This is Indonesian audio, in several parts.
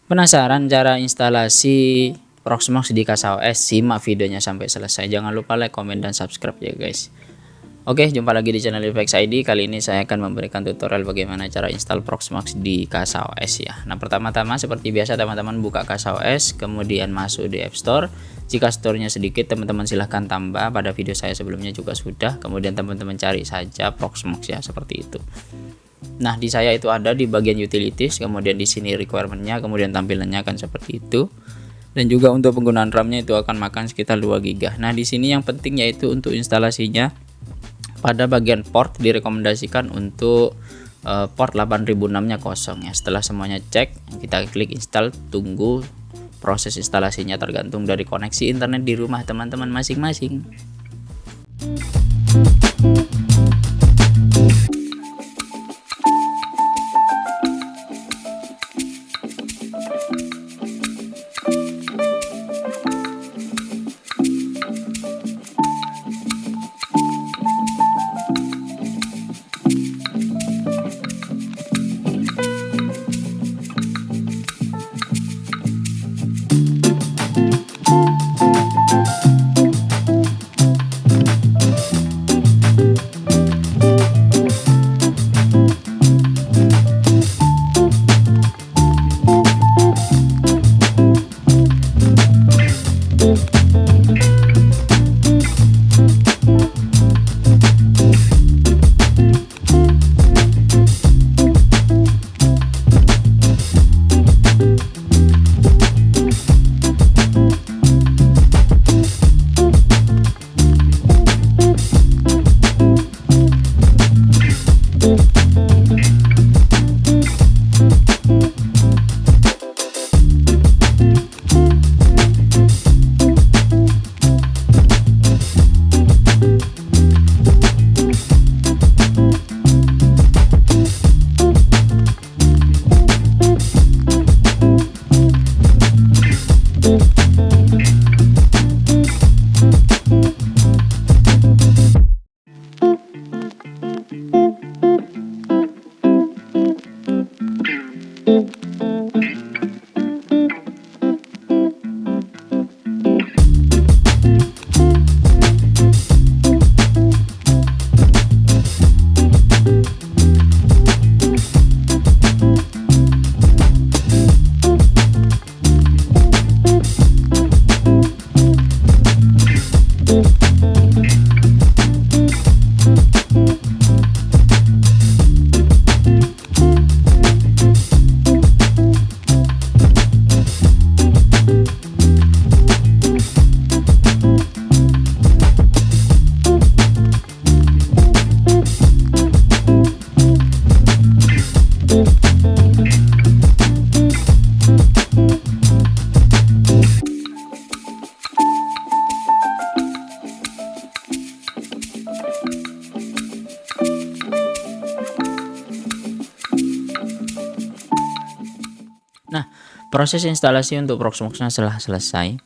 Penasaran cara instalasi Proxmox di CasaOS? Simak videonya sampai selesai. Jangan lupa like, komen, dan subscribe ya guys. Oke, jumpa lagi di channel Livex ID. Kali ini saya akan memberikan tutorial bagaimana cara install Proxmox di CasaOS ya. Nah, pertama-tama seperti biasa teman-teman buka CasaOS, kemudian masuk di App Store. Jika store-nya sedikit, teman-teman silahkan tambah. Pada video saya sebelumnya juga sudah. Kemudian teman-teman cari saja Proxmox ya, seperti itu. Nah, di saya itu ada di bagian utilities, kemudian di sini requirement-nya, kemudian tampilannya akan seperti itu. Dan juga untuk penggunaan RAM-nya itu akan makan sekitar 2 GB. Nah, di sini yang penting yaitu untuk instalasinya pada bagian port direkomendasikan untuk port 8006-nya kosong ya. Setelah semuanya cek, kita klik install, tunggu proses instalasinya tergantung dari koneksi internet di rumah teman-teman masing-masing. Nah, proses instalasi untuk Proxmox-nya setelah selesai.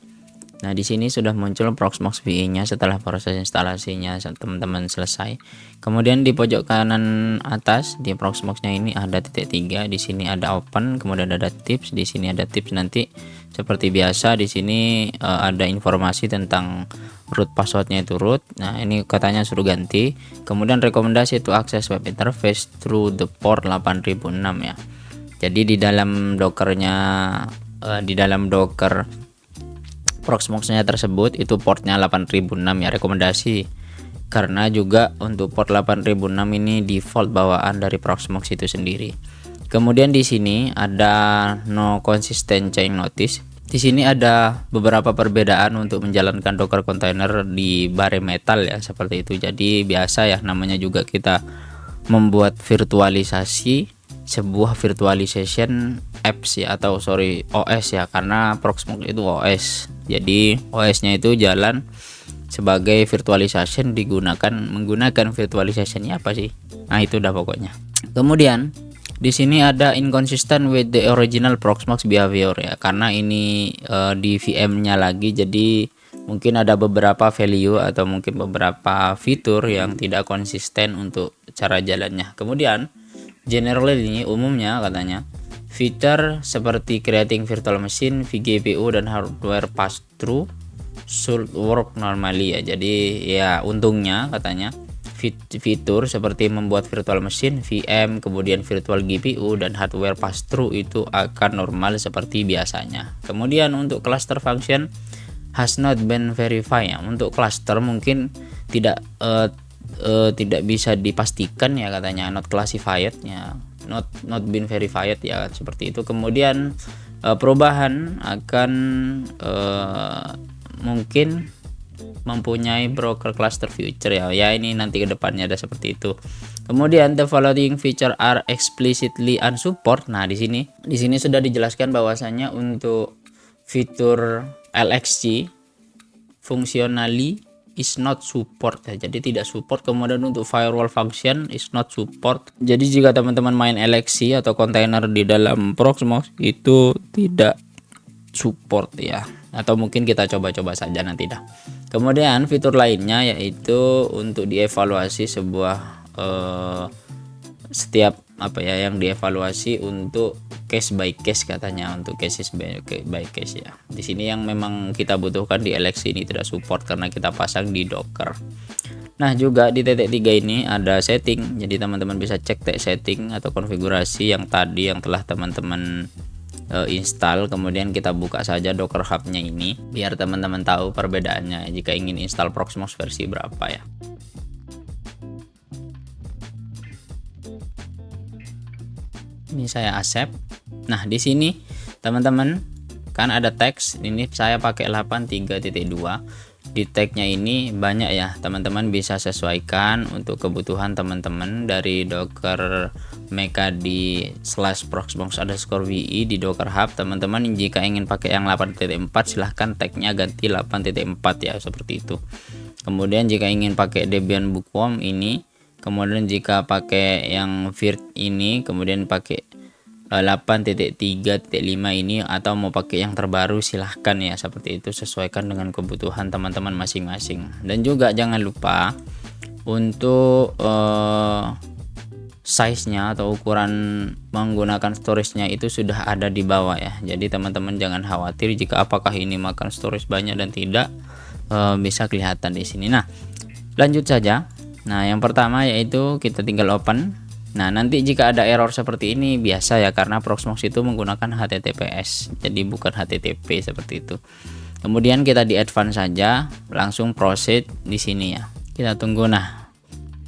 Nah, di sini sudah muncul Proxmox VE-nya setelah proses instalasinya teman-teman selesai. Kemudian di pojok kanan atas di Proxmox-nya ini ada titik 3, di sini ada open, kemudian ada tips, di sini ada tips nanti seperti biasa di sini ada informasi tentang root passwordnya itu root. Nah, ini katanya suruh ganti. Kemudian rekomendasi itu akses web interface through the port 8006 ya. Jadi di dalam dockernya di dalam docker Proxmox-nya tersebut itu portnya 8006 ya, rekomendasi karena juga untuk port 8006 ini default bawaan dari Proxmox itu sendiri. Kemudian di sini ada no consistent chain notice. Di sini ada beberapa perbedaan untuk menjalankan docker container di bare metal ya, seperti itu. Jadi biasa ya, namanya juga kita membuat virtualisasi sebuah virtualization apps ya, atau OS ya, karena Proxmox itu OS. Jadi OS-nya itu jalan sebagai virtualization menggunakan virtualization-nya apa sih? Nah, itu udah pokoknya. Kemudian di sini ada inconsistent with the original Proxmox behavior ya, karena ini di VM-nya lagi, jadi mungkin ada beberapa value atau mungkin beberapa fitur yang tidak konsisten untuk cara jalannya. Kemudian generally ini umumnya katanya Feature seperti creating virtual machine, vGPU dan hardware pass-through should work normally ya. Jadi ya untungnya katanya fitur seperti membuat virtual machine, VM, kemudian virtual GPU dan hardware pass-through itu akan normal seperti biasanya. Kemudian untuk cluster function has not been verified ya. Untuk cluster mungkin tidak bisa dipastikan ya katanya, not classified ya, not been verified ya, seperti itu. Kemudian perubahan akan mungkin mempunyai broker cluster future ya ini nanti kedepannya ada seperti itu. Kemudian the following feature are explicitly unsupport. Nah di sini sudah dijelaskan bahwasanya untuk fitur LXC functionally is not support ya, jadi tidak support. Kemudian untuk firewall function is not support. Jadi jika teman-teman main LXC atau kontainer di dalam Proxmox itu tidak support ya, atau mungkin kita coba-coba saja nanti dah. Kemudian fitur lainnya yaitu untuk dievaluasi sebuah setiap yang dievaluasi untuk case by case katanya, untuk cases by case ya. Di sini yang memang kita butuhkan di LXC ini tidak support karena kita pasang di Docker. Nah juga di titik 3 ini ada setting, jadi teman-teman bisa cek setting atau konfigurasi yang tadi yang telah teman-teman install. Kemudian kita buka saja Docker Hub-nya ini biar teman-teman tahu perbedaannya jika ingin install Proxmox versi berapa ya. Ini saya accept. Nah di sini teman-teman kan ada teks, ini saya pakai 8.3.2. Di tagnya ini banyak ya, teman-teman bisa sesuaikan untuk kebutuhan teman-teman dari Docker Mecha di /proxmox_vi di Docker Hub. Teman-teman jika ingin pakai yang 8.4 silahkan tagnya ganti 8.4 ya, seperti itu. Kemudian jika ingin pakai Debian Bookworm ini, kemudian jika pakai yang virt ini, kemudian pakai 8.3.5 ini, atau mau pakai yang terbaru silahkan ya, seperti itu, sesuaikan dengan kebutuhan teman-teman masing-masing. Dan juga jangan lupa untuk size-nya atau ukuran menggunakan storage-nya itu sudah ada di bawah ya. Jadi teman-teman jangan khawatir jika apakah ini makan storage banyak dan tidak, bisa kelihatan di sini. Nah, lanjut saja. Nah, yang pertama yaitu kita tinggal open. Nah, nanti jika ada error seperti ini biasa ya, karena Proxmox itu menggunakan HTTPS, jadi bukan HTTP seperti itu. Kemudian kita di advance saja, langsung proceed di sini ya. Kita tunggu. Nah,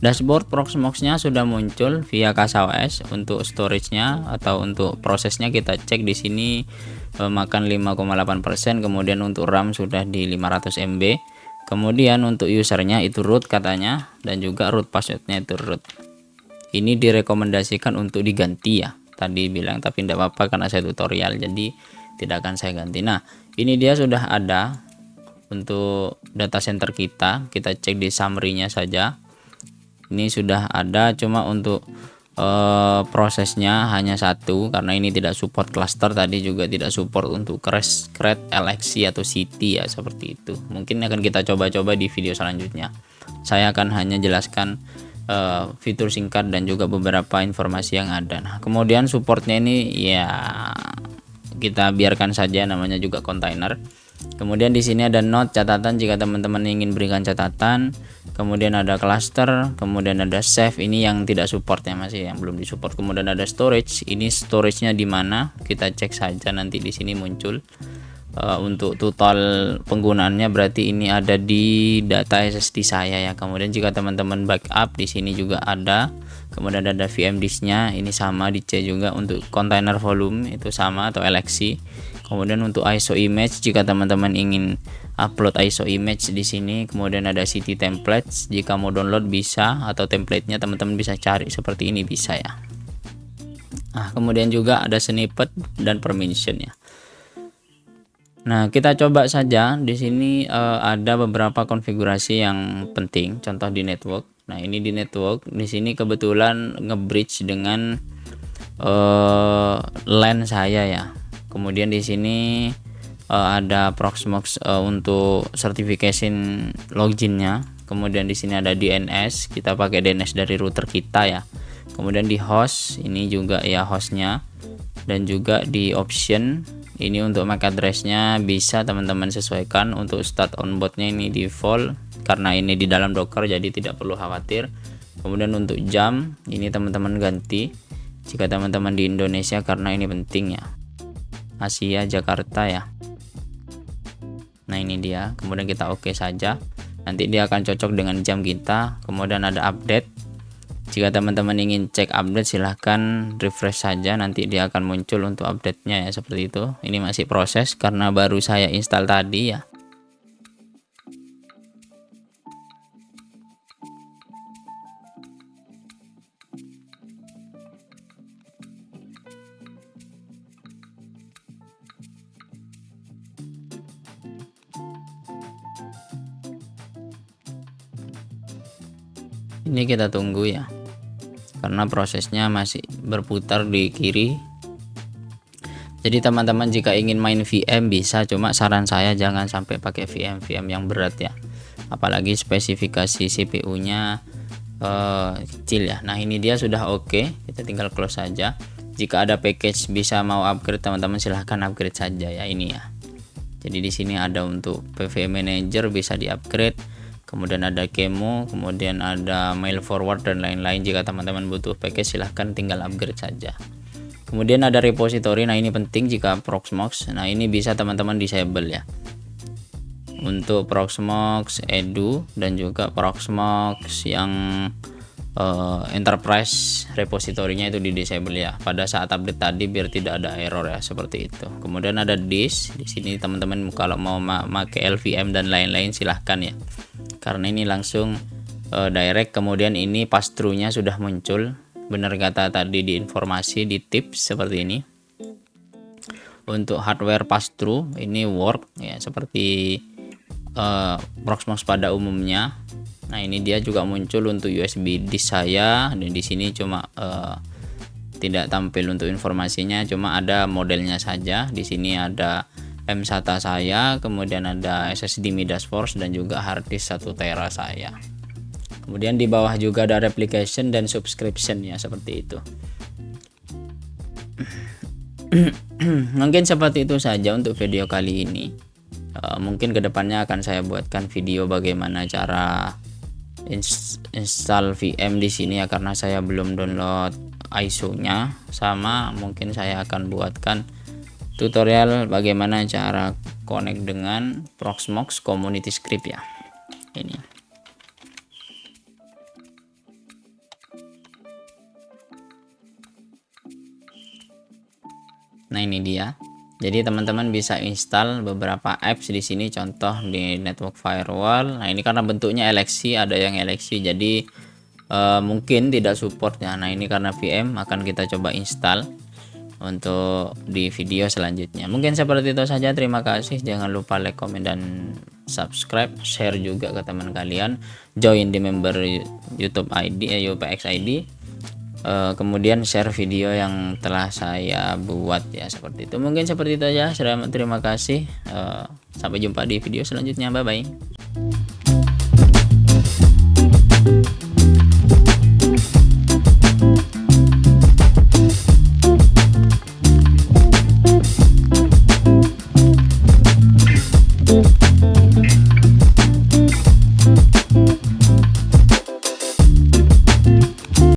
dashboard Proxmox-nya sudah muncul via CasaOS. Untuk storage-nya atau untuk prosesnya kita cek di sini makan 5,8%. Kemudian untuk RAM sudah di 500 MB. Kemudian untuk usernya itu root katanya, dan juga root passwordnya itu root. Ini direkomendasikan untuk diganti ya, tadi bilang, tapi tidak apa-apa karena saya tutorial jadi tidak akan saya ganti. Nah ini dia sudah ada untuk data center kita cek di summary-nya saja. Ini sudah ada, cuma untuk prosesnya hanya satu karena ini tidak support cluster, tadi juga tidak support untuk create LXC atau CT ya, seperti itu. Mungkin akan kita coba-coba di video selanjutnya. Saya akan hanya jelaskan fitur singkat dan juga beberapa informasi yang ada. Nah, kemudian supportnya ini ya kita biarkan saja, namanya juga kontainer. Kemudian di sini ada note catatan jika teman-teman ingin berikan catatan. Kemudian ada cluster, kemudian ada save, ini yang tidak support ya, masih yang belum disupport. Kemudian ada storage, ini storage-nya di mana? Kita cek saja nanti di sini muncul. Untuk total penggunaannya berarti ini ada di data SSD saya ya. Kemudian jika teman-teman backup di sini juga ada. Kemudian ada VM disknya, ini sama di C juga. Untuk container volume itu sama atau LXC. Kemudian untuk ISO image jika teman-teman ingin upload ISO image di sini. Kemudian ada CT templates, jika mau download bisa, atau template-nya teman-teman bisa cari seperti ini, bisa ya. Nah, kemudian juga ada snippet dan permission ya. Nah, kita coba saja di sini ada beberapa konfigurasi yang penting. Contoh di network. Nah, ini di network. Di sini kebetulan nge-bridge dengan LAN saya ya. Kemudian di sini ada Proxmox untuk certification loginnya. Kemudian di sini ada DNS. Kita pakai DNS dari router kita ya. Kemudian di host ini juga ya hostnya. dan juga di option ini untuk MAC address-nya bisa teman-teman sesuaikan. Untuk start on board-nya ini default karena ini di dalam Docker, jadi tidak perlu khawatir. Kemudian untuk jam ini teman-teman ganti jika teman-teman di Indonesia karena ini penting ya, Asia Jakarta ya. Nah ini dia, kemudian kita oke saja, nanti dia akan cocok dengan jam kita. Kemudian ada update, jika teman-teman ingin cek update silahkan refresh saja, nanti dia akan muncul untuk update-nya ya, seperti itu. Ini masih proses karena baru saya install tadi ya. Ini kita tunggu ya, karena prosesnya masih berputar di kiri. Jadi teman-teman jika ingin main VM bisa, cuma saran saya jangan sampai pakai VM yang berat ya, apalagi spesifikasi CPU nya kecil ya. Nah ini dia sudah oke, kita tinggal close saja. Jika ada package bisa mau upgrade teman-teman silahkan upgrade saja ya, ini ya. Jadi di sini ada untuk PV Manager bisa di upgrade, kemudian ada Kemo, kemudian ada mail forward dan lain-lain. Jika teman-teman butuh package silahkan tinggal upgrade saja. Kemudian ada repository, nah ini penting jika Proxmox. Nah ini bisa teman-teman disable ya, untuk Proxmox Edu dan juga Proxmox yang enterprise repositorinya itu di disable ya pada saat update tadi biar tidak ada error ya, seperti itu. Kemudian ada disk, di sini teman-teman kalau mau pakai LVM dan lain-lain silahkan ya, karena ini langsung direct. Kemudian ini pass-through-nya sudah muncul, benar kata tadi di informasi di tips seperti ini. Untuk hardware pass-through ini work ya seperti Proxmox pada umumnya. Nah ini dia juga muncul untuk USB disk saya, dan di sini cuma tidak tampil untuk informasinya, cuma ada modelnya saja. Di sini ada M-SATA saya, kemudian ada SSD Midas Force dan juga hard disk 1 tera saya. Kemudian di bawah juga ada replication dan subscription ya, seperti itu. Mungkin seperti itu saja untuk video kali ini. Mungkin kedepannya akan saya buatkan video bagaimana cara install VM di sini ya, karena saya belum download ISO-nya, sama mungkin saya akan buatkan tutorial bagaimana cara connect dengan Proxmox Community Script ya. Ini. Nah ini dia. Jadi teman-teman bisa install beberapa apps di sini, contoh di network firewall. Nah ini karena bentuknya LXC, ada yang LXC jadi mungkin tidak support ya. Nah ini karena VM akan kita coba install untuk di video selanjutnya. Mungkin seperti itu saja, terima kasih. Jangan lupa like, komen, dan subscribe, share juga ke teman kalian, join di member YouTube ID UPX ID. Kemudian share video yang telah saya buat ya, seperti itu. Mungkin seperti itu aja. Terima kasih. Sampai jumpa di video selanjutnya. Bye bye.